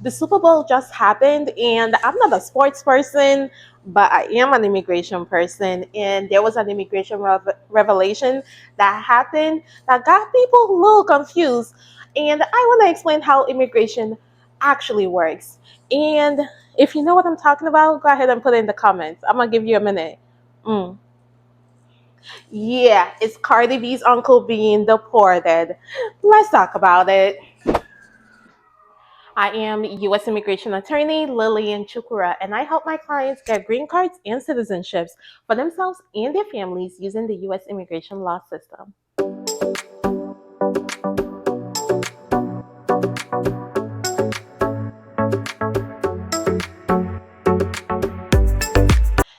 The Super Bowl just happened, and I'm not a sports person, but I am an immigration person. And there was an immigration revelation that happened that got people a little confused. And I want to explain how immigration actually works. And if you know what I'm talking about, go ahead and put it in the comments. I'm going to give you a minute. Mm. Yeah, it's Cardi B's uncle being deported. Let's talk about it. I am U.S. immigration attorney Lilian Chukwurah, and I help my clients get green cards and citizenships for themselves and their families using the U.S. immigration law system.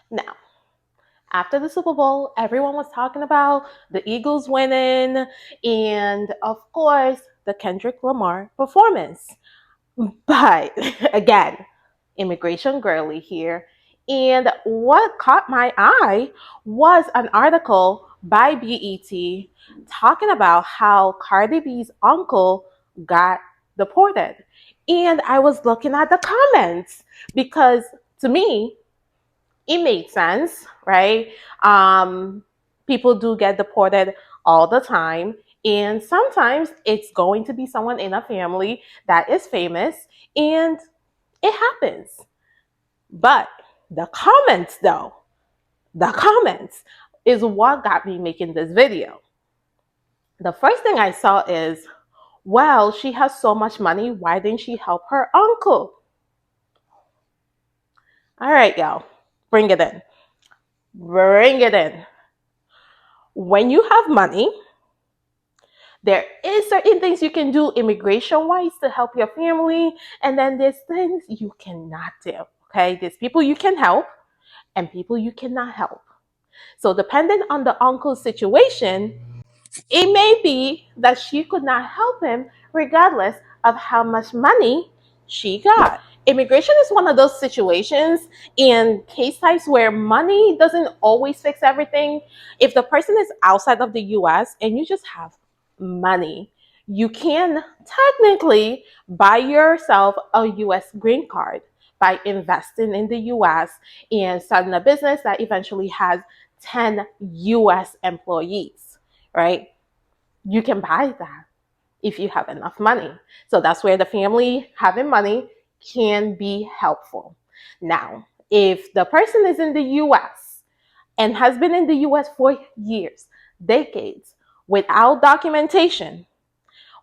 Now, after the Super Bowl, everyone was talking about the Eagles winning and, of course, the Kendrick Lamar performance. But again, immigration girly here. And what caught my eye was an article by BET talking about how Cardi B's uncle got deported. And I was looking at the comments because to me, it made sense, right? People do get deported all the time. And sometimes it's going to be someone in a family that is famous, and it happens. But the comments, though, the comments is what got me making this video. The first thing I saw is, well, she has so much money. Why didn't she help her uncle? All right, y'all, bring it in. Bring it in. When you have money, there is certain things you can do immigration wise to help your family, and then there's things you cannot do. Okay, there's people you can help and people you cannot help. So depending on the uncle's situation, it may be that she could not help him regardless of how much money she got. Immigration is one of those situations in case types where money doesn't always fix everything. If the person is outside of the US and you just have money, you can technically buy yourself a US green card by investing in the US and starting a business that eventually has 10 US employees, right? You can buy that if you have enough money. So that's where the family having money can be helpful. Now, if the person is in the US and has been in the US for years, decades, without documentation,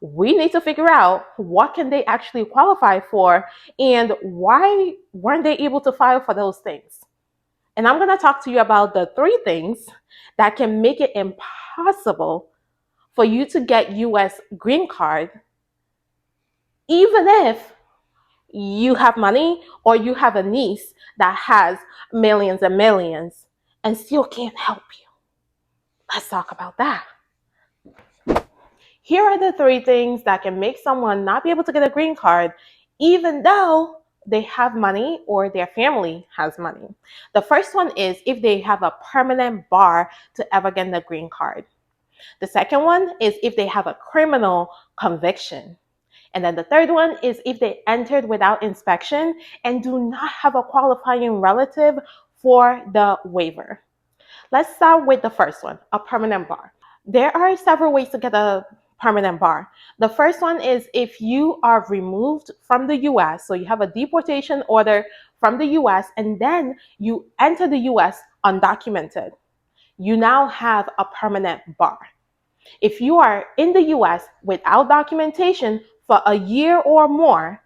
we need to figure out what can they actually qualify for and why weren't they able to file for those things. And I'm going to talk to you about the 3 things that can make it impossible for you to get US green card, even if you have money or you have a niece that has millions and millions and still can't help you. Let's talk about that. Here are the 3 things that can make someone not be able to get a green card, even though they have money or their family has money. The first one is if they have a permanent bar to ever get the green card. The second one is if they have a criminal conviction. And then the third one is if they entered without inspection and do not have a qualifying relative for the waiver. Let's start with the first one, a permanent bar. There are several ways to get a permanent bar. The first one is if you are removed from the US, so you have a deportation order from the US and then you enter the US undocumented. You now have a permanent bar. If you are in the US without documentation for a year or more,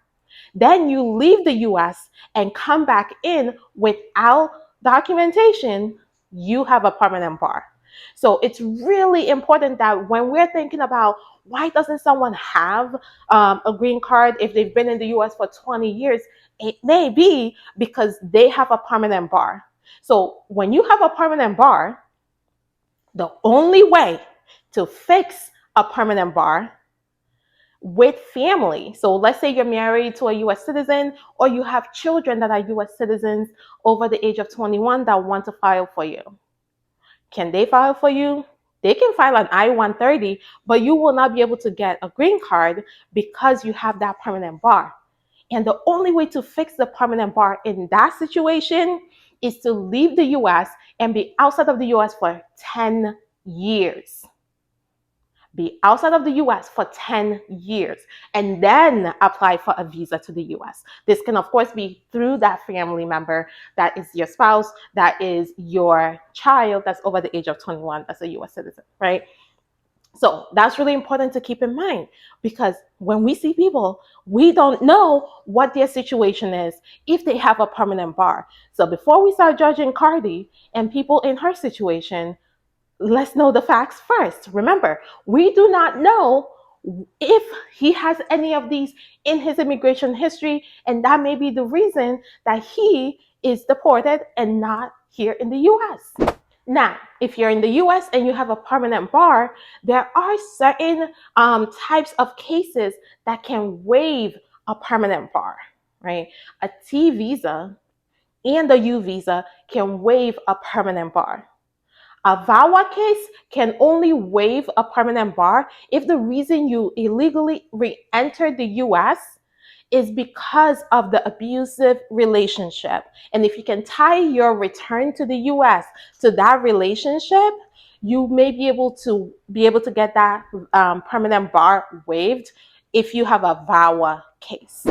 then you leave the US and come back in without documentation, you have a permanent bar. So it's really important that when we're thinking about why doesn't someone have a green card if they've been in the US for 20 years, it may be because they have a permanent bar. So when you have a permanent bar, the only way to fix a permanent bar with family. So let's say you're married to a US citizen or you have children that are US citizens over the age of 21 that want to file for you. Can they file for you? They can file an I-130, but you will not be able to get a green card because you have that permanent bar. And the only way to fix the permanent bar in that situation is to leave the US and be outside of the US for 10 years. Be outside of the US for 10 years and then apply for a visa to the US. This can, of course, be through that family member that is your spouse, that is your child that's over the age of 21, that's a US citizen, right? So that's really important to keep in mind, because when we see people, we don't know what their situation is if they have a permanent bar. So before we start judging Cardi and people in her situation, let's know the facts first. Remember, we do not know if he has any of these in his immigration history, and that may be the reason that he is deported and not here in the US. Now, if you're in the US and you have a permanent bar, there are certain types of cases that can waive a permanent bar, right? A T visa and a U visa can waive a permanent bar. A VAWA case can only waive a permanent bar if the reason you illegally re-entered the US is because of the abusive relationship. And if you can tie your return to the US to that relationship, you may be able to get that permanent bar waived if you have a VAWA case.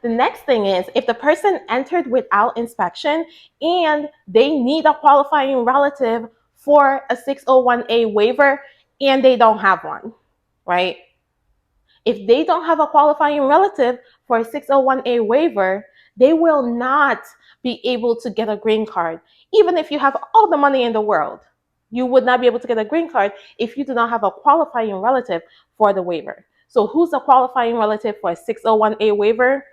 The next thing is if the person entered without inspection and they need a qualifying relative for a 601A waiver and they don't have one, right? If they don't have a qualifying relative for a 601A waiver, they will not be able to get a green card. Even if you have all the money in the world, you would not be able to get a green card if you do not have a qualifying relative for the waiver. So who's a qualifying relative for a 601A waiver?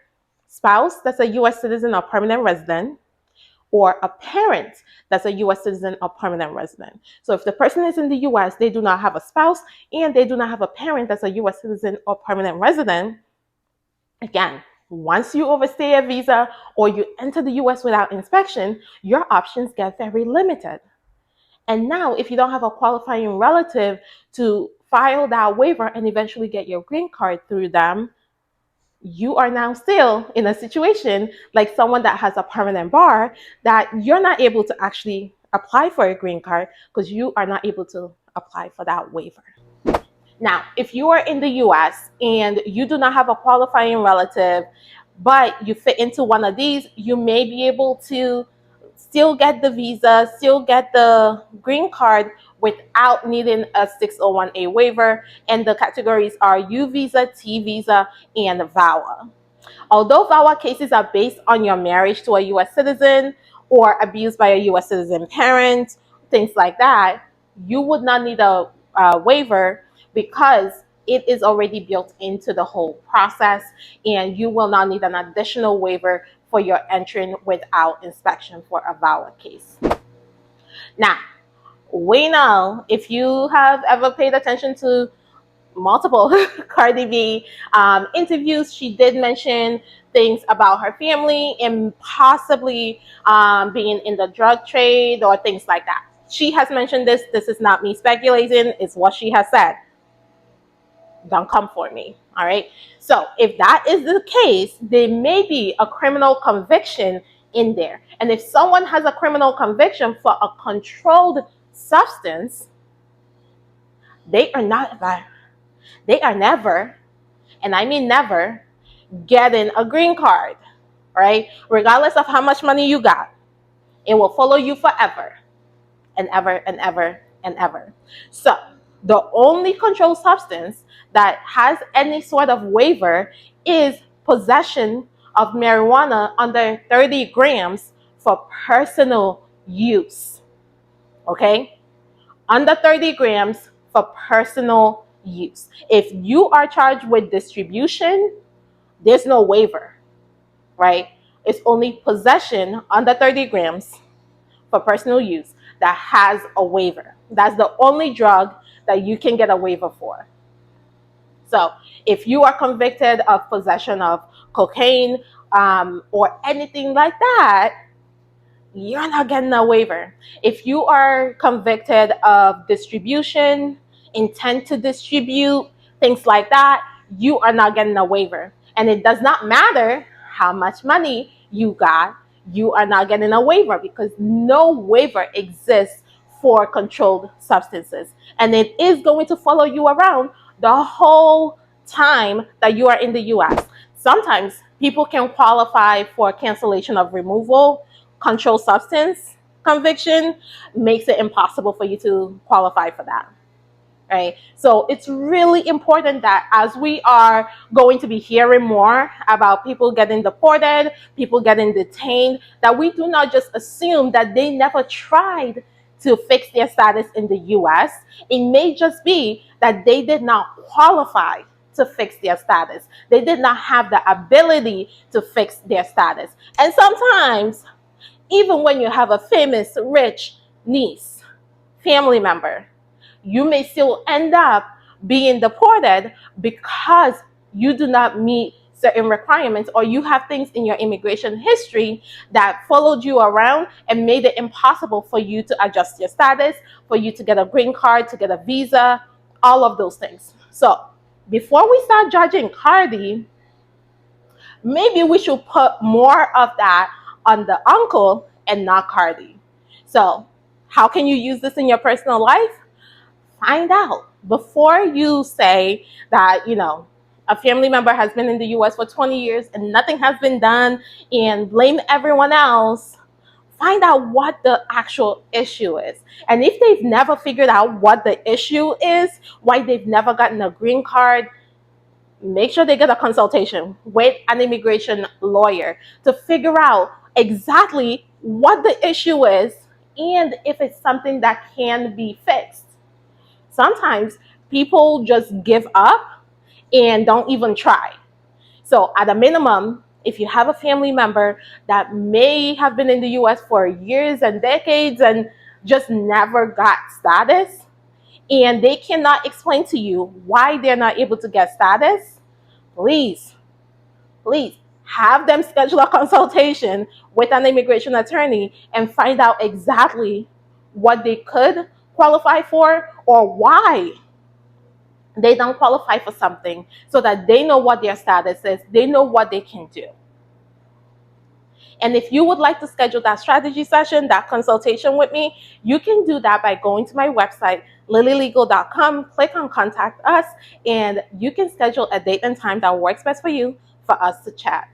Spouse that's a US citizen or permanent resident, or a parent that's a US citizen or permanent resident. So if the person is in the US, they do not have a spouse and they do not have a parent that's a US citizen or permanent resident, again, once you overstay a visa or you enter the US without inspection, your options get very limited. And now, if you don't have a qualifying relative to file that waiver and eventually get your green card through them, you are now still in a situation like someone that has a permanent bar that you're not able to actually apply for a green card because you are not able to apply for that waiver. Now, if you are in the US and you do not have a qualifying relative, but you fit into one of these, you may be able to still get the visa, still get the green card without needing a 601A waiver. And the categories are U visa, T visa, and VAWA. Although VAWA cases are based on your marriage to a US citizen or abused by a US citizen parent, things like that, you would not need a waiver because it is already built into the whole process, and you will not need an additional waiver for your entering without inspection for a VAWA case. Now, we know if you have ever paid attention to multiple Cardi B interviews, she did mention things about her family and possibly being in the drug trade or things like that. She has mentioned this. This is not me speculating. It's what she has said. Don't come for me. All right. So if that is the case, there may be a criminal conviction in there. And if someone has a criminal conviction for a controlled substance, they are never, and I mean never, getting a green card, right? Regardless of how much money you got, it will follow you forever and ever and ever and ever. So the only controlled substance that has any sort of waiver is possession of marijuana under 30 grams for personal use, okay? Under 30 grams for personal use. If you are charged with distribution, there's no waiver, right? It's only possession under 30 grams for personal use that has a waiver. That's the only drug that you can get a waiver for. So if you are convicted of possession of cocaine or anything like that, you're not getting a waiver. If you are convicted of distribution, intent to distribute, things like that, you are not getting a waiver. And it does not matter how much money you got, you are not getting a waiver because no waiver exists for controlled substances. And it is going to follow you around the whole time that you are in the US. Sometimes people can qualify for cancellation of removal. Controlled substance conviction makes it impossible for you to qualify for that. Right? So it's really important that as we are going to be hearing more about people getting deported, people getting detained, that we do not just assume that they never tried to fix their status in the US. It may just be that they did not qualify to fix their status. They did not have the ability to fix their status. And sometimes, even when you have a famous, rich niece, family member, you may still end up being deported because you do not meet certain requirements, or you have things in your immigration history that followed you around and made it impossible for you to adjust your status, for you to get a green card, to get a visa, all of those things. So before we start judging Cardi, maybe we should put more of that on the uncle and not Cardi. So how can you use this in your personal life? Find out before you say that, a family member has been in the US for 20 years and nothing has been done and blame everyone else. Find out what the actual issue is. And if they've never figured out what the issue is, why they've never gotten a green card, make sure they get a consultation with an immigration lawyer to figure out exactly what the issue is and if it's something that can be fixed. Sometimes people just give up and don't even try. So at a minimum, if you have a family member that may have been in the US for years and decades and just never got status, and they cannot explain to you why they're not able to get status, please have them schedule a consultation with an immigration attorney and find out exactly what they could qualify for or why they don't qualify for something, so that they know what their status is, they know what they can do. And if you would like to schedule that strategy session, that consultation with me, you can do that by going to my website, lilylegal.com, click on contact us, and you can schedule a date and time that works best for you for us to chat.